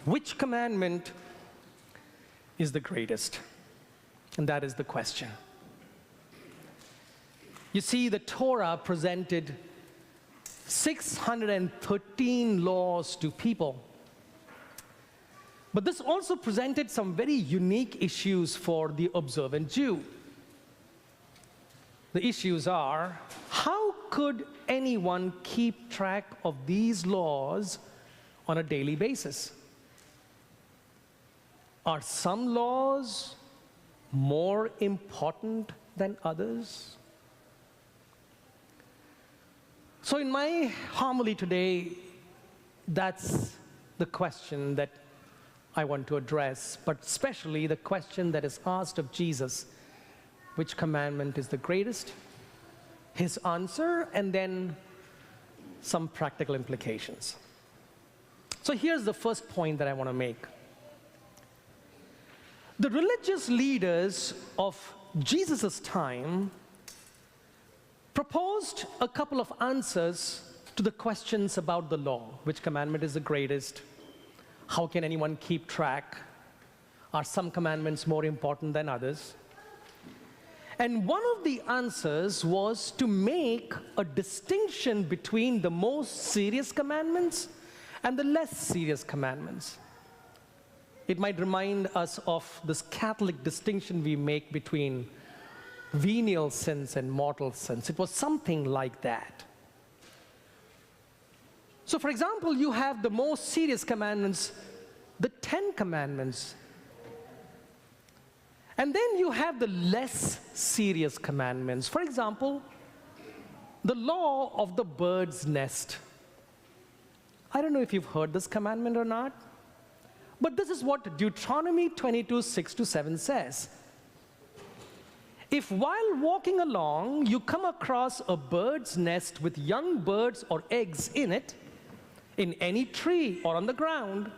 Which commandment is the greatest? And that is the question. You see, the Torah presented 613 laws to people. But this also presented some very unique issues for the observant Jew. The issues are, how could anyone keep track of these laws on a daily basis? Are some laws more important than others? So in my homily today, that's the question that I want to address, but especially the question that is asked of Jesus: which commandment is the greatest? His answer, and then some practical implications. So here's the first point that I want to make. The religious leaders of Jesus' time proposed a couple of answers to the questions about the law. Which commandment is the greatest? How can anyone keep track? Are some commandments more important than others? And one of the answers was to make a distinction between the most serious commandments and the less serious commandments. It might remind us of this Catholic distinction we make between venial sins and mortal sins. It was something like that. So for example, you have the most serious commandments, the 10 commandments. And then you have the less serious commandments. For example, the law of the bird's nest. I don't know if you've heard this commandment or not, but this is what Deuteronomy 22:6-7 says. If while walking along you come across a bird's nest with young birds or eggs in it, in any tree or on the ground,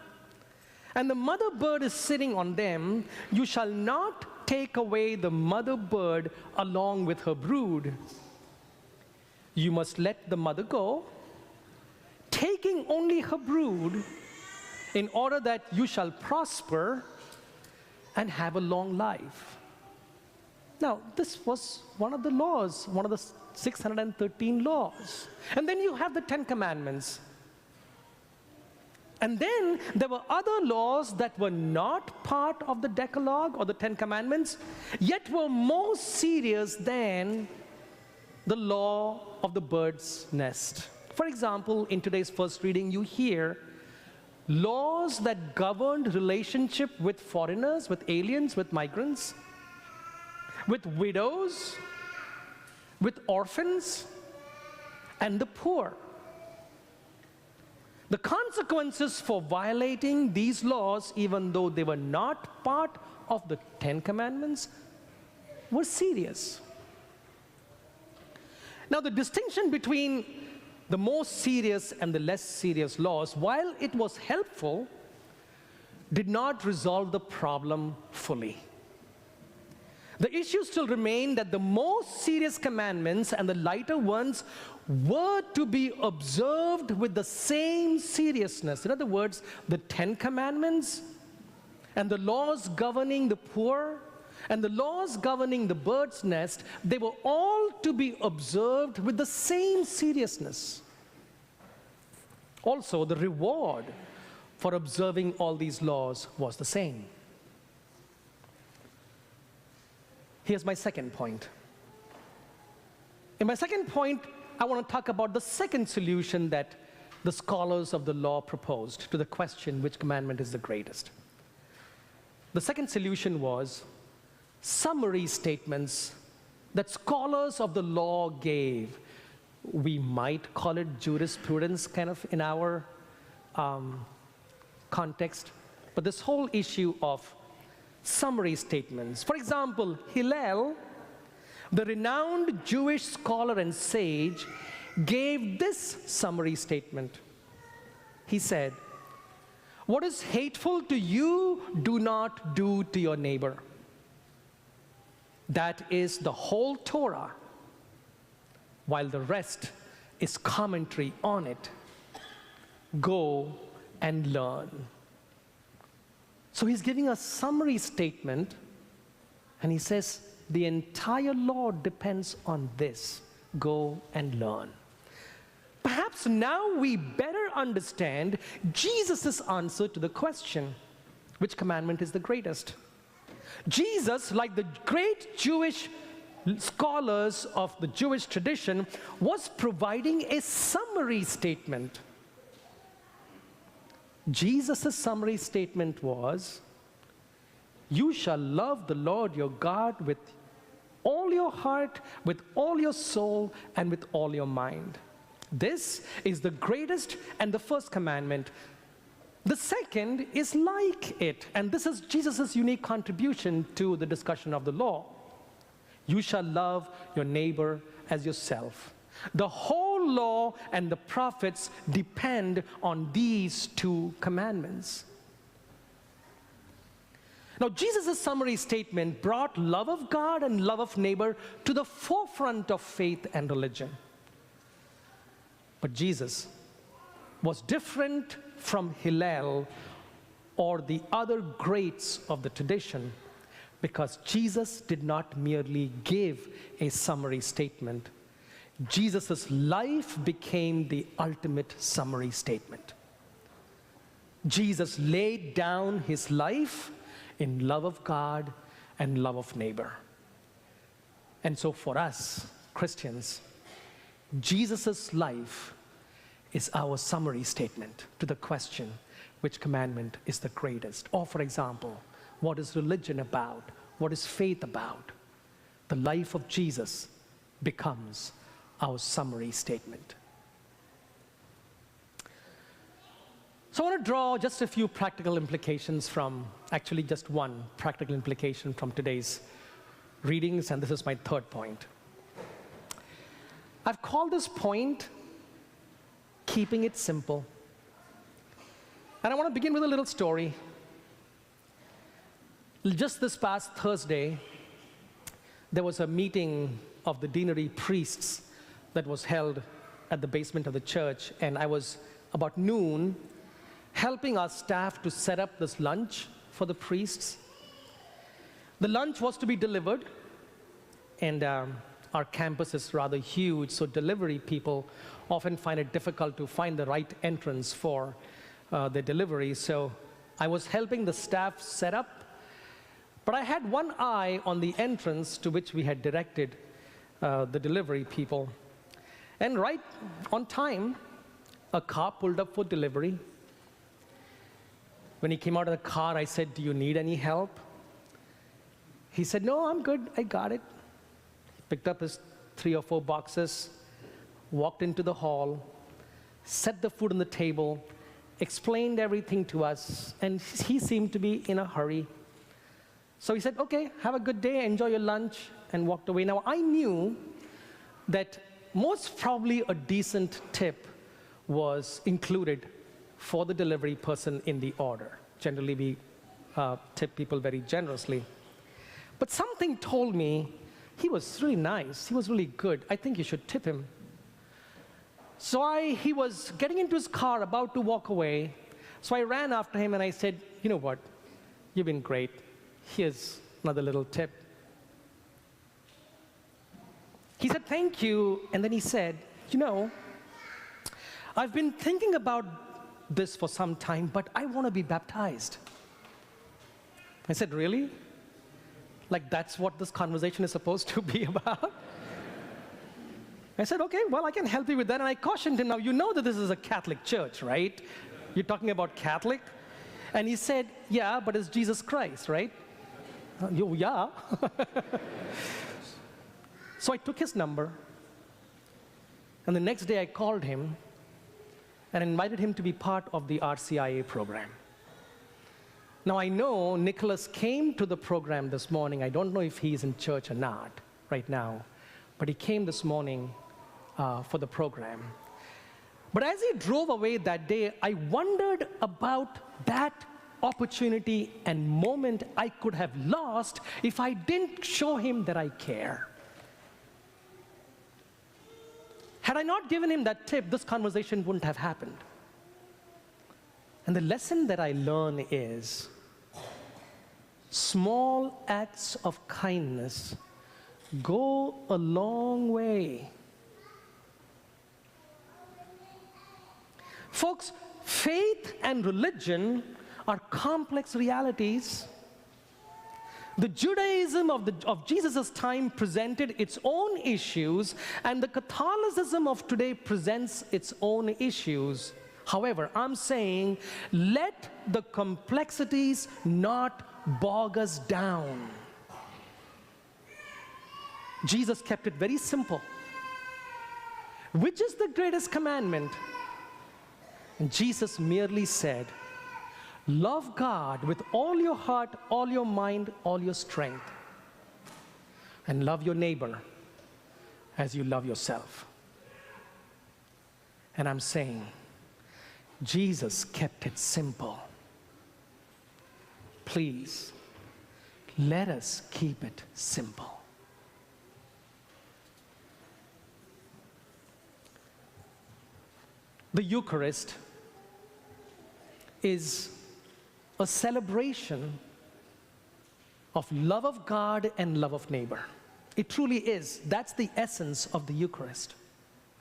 and the mother bird is sitting on them, you shall not take away the mother bird along with her brood. You must let the mother go, taking only her brood, in order that you shall prosper and have a long life. Now, this was one of the laws, one of the 613 laws. And then you have the 10 commandments. And then there were other laws that were not part of the Decalogue or the 10 commandments, yet were more serious than the law of the bird's nest. For example, in today's first reading, you hear laws that governed relationship with foreigners, with aliens, with migrants, with widows, with orphans, and the poor. The consequences for violating these laws, even though they were not part of the 10 commandments, were serious. Now, the distinction between the most serious and the less serious laws, while it was helpful, did not resolve the problem fully. The issue still remained that the most serious commandments and the lighter ones were to be observed with the same seriousness. In other words, the 10 commandments and the laws governing the poor and the laws governing the bird's nest, they were all to be observed with the same seriousness. Also, the reward for observing all these laws was the same. Here's my second point. In my second point, I want to talk about the second solution that the scholars of the law proposed to the question, which commandment is the greatest? The second solution was summary statements that scholars of the law gave. We might call it jurisprudence kind of in our context, but this whole issue of summary statements. For example, Hillel, the renowned Jewish scholar and sage, gave this summary statement. He said, "What is hateful to you, do not do to your neighbor. That is the whole Torah, while the rest is commentary on it. Go and learn." So he's giving a summary statement, and he says, the entire law depends on this. Go and learn. Perhaps now we better understand Jesus' answer to the question, which commandment is the greatest? Jesus, like the great Jewish scholars of the Jewish tradition, was providing a summary statement. Jesus' summary statement was, you shall love the Lord your God with all your heart, with all your soul, and with all your mind. This is the greatest and the first commandment. The second is like it, and this is Jesus' unique contribution to the discussion of the law. You shall love your neighbor as yourself. The whole law and the prophets depend on these two commandments. Now, Jesus' summary statement brought love of God and love of neighbor to the forefront of faith and religion. But Jesus was different from Hillel or the other greats of the tradition, because Jesus did not merely give a summary statement. Jesus' life became the ultimate summary statement. Jesus laid down his life in love of God and love of neighbor. And so for us, Christians, Jesus' life is our summary statement to the question, which commandment is the greatest? Or for example, what is religion about? What is faith about? The life of Jesus becomes our summary statement. So I want to draw just a few practical implications from, actually just one practical implication from today's readings, and this is my third point. I've called this point, keeping it simple. And I want to begin with a little story. Just this past Thursday, there was a meeting of the deanery priests that was held at the basement of the church, and I was about noon helping our staff to set up this lunch for the priests. The lunch was to be delivered, and our campus is rather huge, so delivery people often find it difficult to find the right entrance for their delivery. So I was helping the staff set up, but I had one eye on the entrance to which we had directed the delivery people. And right on time, a car pulled up for delivery. When he came out of the car, I said, "Do you need any help?" He said, "No, I'm good, I got it." He picked up his 3 or 4 boxes, walked into the hall, set the food on the table, explained everything to us, and he seemed to be in a hurry. So he said, "Okay, have a good day, enjoy your lunch," and walked away. Now, I knew that most probably a decent tip was included for the delivery person in the order. Generally, we tip people very generously. But something told me he was really nice, he was really good, I think you should tip him. So he was getting into his car, about to walk away, so I ran after him and I said, "You know what, you've been great, here's another little tip." He said, "Thank you," and then he said, "You know, I've been thinking about this for some time, but I want to be baptized." I said, "Really? Like that's what this conversation is supposed to be about?" I said, "Okay, well, I can help you with that." And I cautioned him, "Now, you know that this is a Catholic church, right? You're talking about Catholic?" And he said, "Yeah, but it's Jesus Christ, right?" Yeah. So I took his number, and the next day I called him and invited him to be part of the RCIA program. Now, I know Nicholas came to the program this morning. I don't know if he's in church or not right now, but he came this morning for the program. But as he drove away that day, I wondered about that opportunity and moment I could have lost if I didn't show him that I care. Had I not given him that tip, this conversation wouldn't have happened. And the lesson that I learn is, Small acts of kindness go a long way. Folks, faith and religion are complex realities. The Judaism of Jesus' time presented its own issues, and the Catholicism of today presents its own issues. However, I'm saying, let the complexities not bog us down. Jesus kept it very simple. Which is the greatest commandment? And Jesus merely said, love God with all your heart, all your mind, all your strength. And love your neighbor as you love yourself. And I'm saying, Jesus kept it simple. Please, let us keep it simple. The Eucharist is a celebration of love of God and love of neighbor. It truly is. That's the essence of the Eucharist.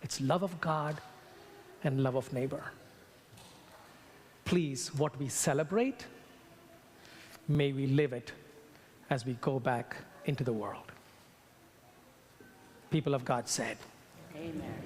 It's love of God and love of neighbor. Please, what we celebrate, may we live it as we go back into the world. People of God said, Amen.